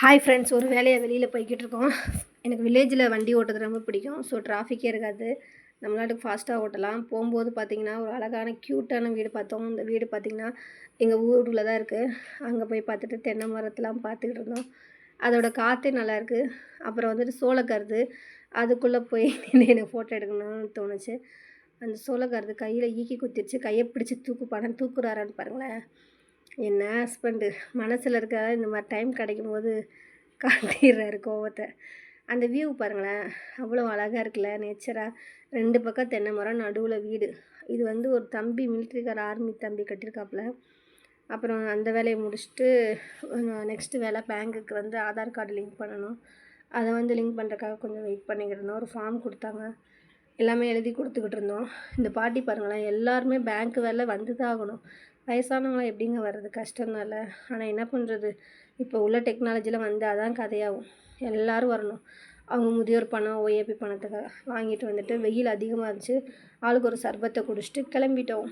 Hi friends, ஒரு வேலையை வெளியில் போய்கிட்டு இருக்கோம். எனக்கு வில்லேஜில் வண்டி ஓட்டுறது ரொம்ப பிடிக்கும். ஸோ டிராஃபிக்கே இருக்காது, நம்ம நாட்டுக்கு ஃபாஸ்ட்டாக ஓட்டலாம். போகும்போது பார்த்திங்கன்னா ஒரு அழகான க்யூட்டான வீடு பார்த்தோம். இந்த வீடு பார்த்திங்கன்னா எங்கள் ஊரில் தான் இருக்குது. அங்கே போய் பார்த்துட்டு தென்னை மரத்தெலாம் பார்த்துக்கிட்டு இருந்தோம். அதோட காற்றே நல்லாயிருக்கு. அப்புறம் வந்துட்டு சோளக்கருது, அதுக்குள்ளே போய் எனக்கு ஃபோட்டோ எடுக்கணும்னு தோணுச்சு. அந்த சோளக்கருது கையில் ஈக்கி குத்திடுச்சு. கையை பிடிச்சி தூக்குறாரான்னு பாருங்களேன். என்ன ஹஸ்பண்டு மனசில் இருக்க இந்த மாதிரி டைம் கிடைக்கும்போது காட்டிடுறாரு கோவத்தை. அந்த வியூ பாருங்களேன், அவ்வளோ அழகாக இருக்குல்ல நேச்சராக. 2 பக்கம் தென்னை மரம், நடுவில் வீடு. இது வந்து ஒரு தம்பி மிலிட்ரிக்கார ஆர்மி தம்பி கட்டியிருக்காப்புல. அப்புறம் அந்த வேலையை முடிச்சுட்டு நெக்ஸ்ட்டு வேலை பேங்க்குக்கு வந்து ஆதார் கார்டு லிங்க் பண்ணணும். அதை வந்து லிங்க் பண்ணுறதுக்காக கொஞ்சம் வெயிட் பண்ணிக்கிட்டு இருந்தோம். ஒரு ஃபார்ம் கொடுத்தாங்க, எல்லாமே எழுதி கொடுத்துக்கிட்டு இருந்தோம். இந்த பாட்டி பாருங்களேன், எல்லாருமே பேங்க் வேலை வந்து தான் ஆகணும். வயசானவங்களாம் எப்படிங்க வர்றது, கஷ்டம்னால. ஆனால் என்ன பண்ணுறது, இப்போ உள்ள டெக்னாலஜியில் வந்து அதான் கதையாகும். எல்லோரும் வரணும். அவங்க முதியோர் பணம், ஓஏபி பணத்தை வாங்கிட்டு வந்துட்டு வெயில் அதிகமாக இருந்துச்சு. ஆளுக்கு ஒரு சர்பத்தை குடிச்சிட்டு கிளம்பிட்டோம்.